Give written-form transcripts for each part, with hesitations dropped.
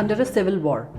under a civil war.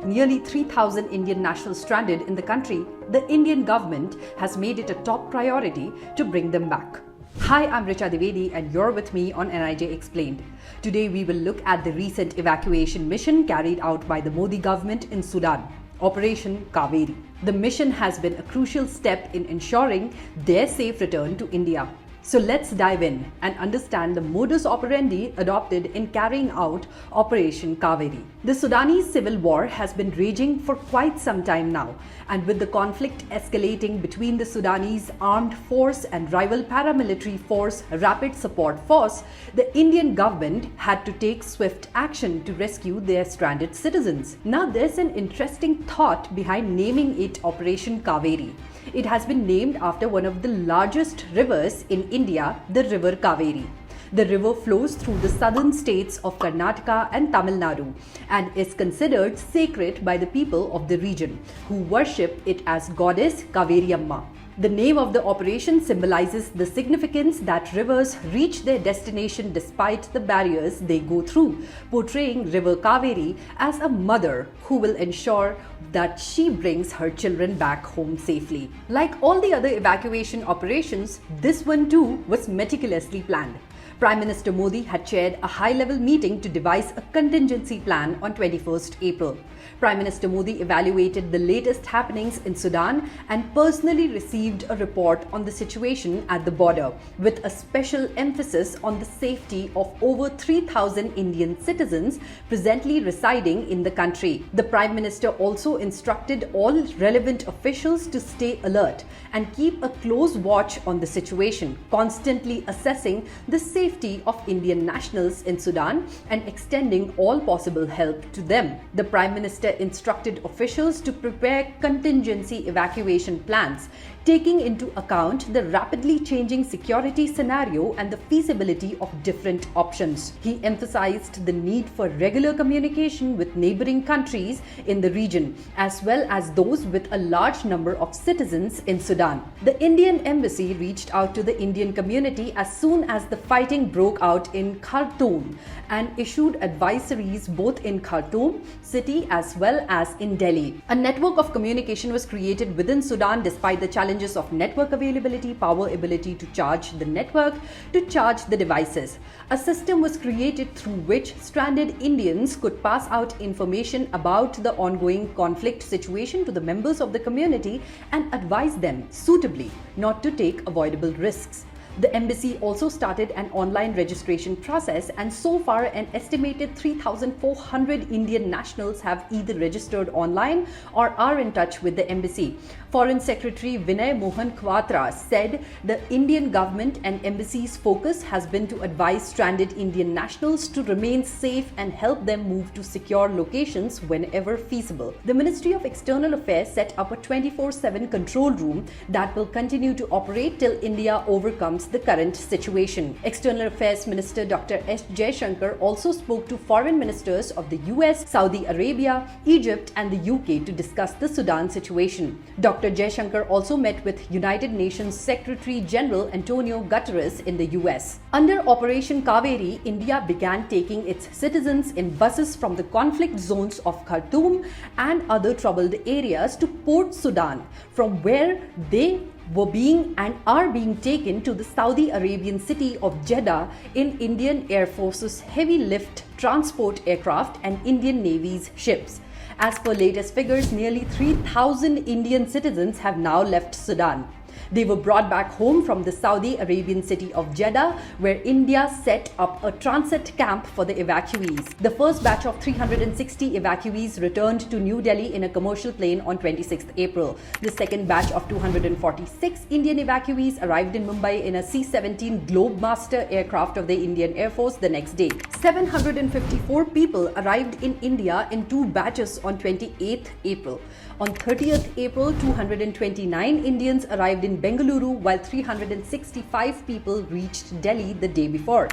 Nearly 3,000 Indian nationals stranded in the country, the Indian government has made it a top priority to bring them back. Hi, I'm Devi and you're with me on NIJ Explained. Today we will look at the recent evacuation mission carried out by the Modi government in Sudan, Operation Kaveri. The mission has been a crucial step in ensuring their safe return to India. So let's dive in and understand the modus operandi adopted in carrying out Operation Kaveri. The Sudanese civil war has been raging for quite some time now, and with the conflict escalating between the Sudanese armed force and rival paramilitary force Rapid Support Force, the Indian government had to take swift action to rescue their stranded citizens. Now there's an interesting thought behind naming it Operation Kaveri. It has been named after one of the largest rivers in India, the river Kaveri. The river flows through the southern states of Karnataka and Tamil Nadu and is considered sacred by the people of the region, who worship it as goddess Kaveri Amma. The name of the operation symbolizes the significance that rivers reach their destination despite the barriers they go through, portraying River Kaveri as a mother who will ensure that she brings her children back home safely. Like all the other evacuation operations, this one too was meticulously planned. Prime Minister Modi had chaired a high-level meeting to devise a contingency plan on 21st April. Prime Minister Modi evaluated the latest happenings in Sudan and personally received a report on the situation at the border, with a special emphasis on the safety of over 3,000 Indian citizens presently residing in the country. The Prime Minister also instructed all relevant officials to stay alert and keep a close watch on the situation, constantly assessing the safety of Indian nationals in Sudan and extending all possible help to them. The Prime Minister instructed officials to prepare contingency evacuation plans, taking into account the rapidly changing security scenario and the feasibility of different options. He emphasized the need for regular communication with neighboring countries in the region, as well as those with a large number of citizens in Sudan. The Indian embassy reached out to the Indian community as soon as the fighting broke out in Khartoum and issued advisories both in Khartoum city as well as in Delhi. A network of communication was created within Sudan despite the challenges of network availability, power ability to charge the network, to charge the devices. A system was created through which stranded Indians could pass out information about the ongoing conflict situation to the members of the community and advise them suitably not to take avoidable risks. The embassy also started an online registration process, and so far an estimated 3,400 Indian nationals have either registered online or are in touch with the embassy. Foreign Secretary Vinay Mohan Kwatra said the Indian government and embassy's focus has been to advise stranded Indian nationals to remain safe and help them move to secure locations whenever feasible. The Ministry of External Affairs set up a 24/7 control room that will continue to operate till India overcomes the current situation. External Affairs Minister Dr. S. Jaishankar also spoke to foreign ministers of the US, Saudi Arabia, Egypt and the UK to discuss the Sudan situation. Dr. Jaishankar also met with United Nations Secretary General Antonio Guterres in the US. Under Operation Kaveri, India began taking its citizens in buses from the conflict zones of Khartoum and other troubled areas to Port Sudan, from where they were being and are being taken to the Saudi Arabian city of Jeddah in Indian Air Force's heavy lift transport aircraft and Indian Navy's ships. As per latest figures, nearly 3,000 Indian citizens have now left Sudan. They were brought back home from the Saudi Arabian city of Jeddah, where India set up a transit camp for the evacuees. The first batch of 360 evacuees returned to New Delhi in a commercial plane on 26th April. The second batch of 246 Indian evacuees arrived in Mumbai in a C-17 Globemaster aircraft of the Indian Air Force the next day. 754 people arrived in India in two batches on 28th April. On 30th April, 229 Indians arrived in Bengaluru, while 365 people reached Delhi the day before.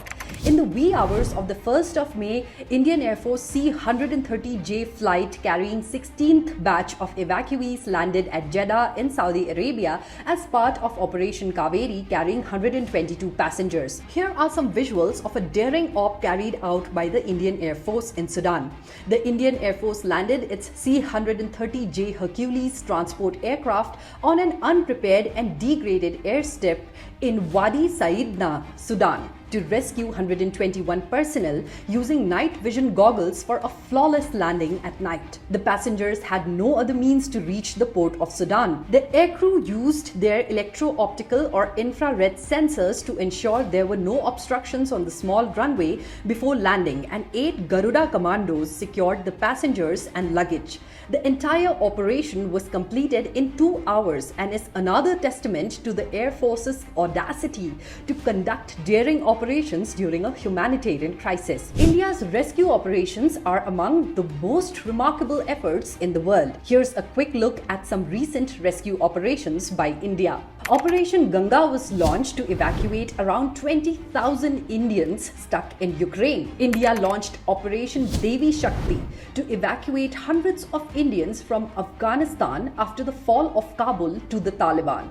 In the wee hours of the 1st of May, Indian Air Force C-130J flight carrying 16th batch of evacuees landed at Jeddah in Saudi Arabia as part of Operation Kaveri, carrying 122 passengers. Here are some visuals of a daring op carried out by the Indian Air Force in Sudan. The Indian Air Force landed its C-130J Hercules transport aircraft on an unprepared and degraded airstrip in Wadi Saidna, Sudan, to rescue 121 personnel using night vision goggles for a flawless landing at night. The passengers had no other means to reach the port of Sudan. The aircrew used their electro-optical or infrared sensors to ensure there were no obstructions on the small runway before landing, and 8 Garuda commandos secured the passengers and luggage. The entire operation was completed in 2 hours and is another testament to the Air Force's audacity to conduct daring operations during a humanitarian crisis. India's rescue operations are among the most remarkable efforts in the world. Here's a quick look at some recent rescue operations by India. Operation GANGA was launched to evacuate around 20,000 Indians stuck in Ukraine. India launched Operation Devi Shakti to evacuate hundreds of Indians from Afghanistan after the fall of Kabul to the Taliban.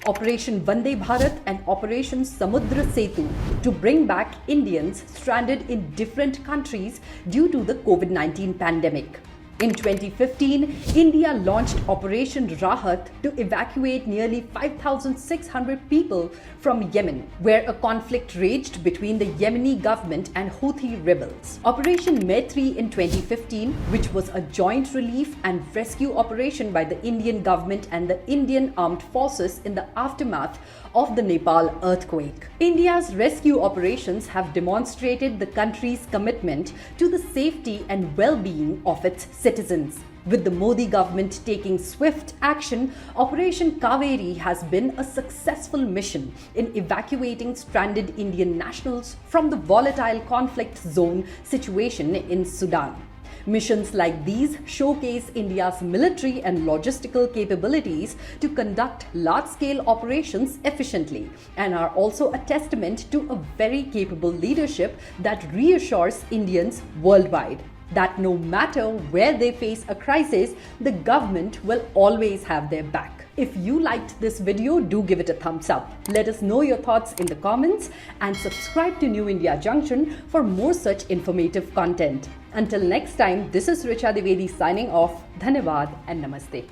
Operation Vande Bharat and Operation Samudra Setu to bring back Indians stranded in different countries due to the COVID-19 pandemic. In 2015, India launched Operation Raahat to evacuate nearly 5,600 people from Yemen, where a conflict raged between the Yemeni government and Houthi rebels. Operation Maitri in 2015, which was a joint relief and rescue operation by the Indian government and the Indian Armed Forces in the aftermath of the Nepal earthquake. India's rescue operations have demonstrated the country's commitment to the safety and well-being of its citizens. With the Modi government taking swift action, Operation Kaveri has been a successful mission in evacuating stranded Indian nationals from the volatile conflict zone situation in Sudan. Missions like these showcase India's military and logistical capabilities to conduct large-scale operations efficiently, and are also a testament to a very capable leadership that reassures Indians worldwide that no matter where they face a crisis, the government will always have their back. If you liked this video, do give it a thumbs up. Let us know your thoughts in the comments and subscribe to New India Junction for more such informative content. Until next time, this is Richa Devi signing off. Dhanyavad and Namaste.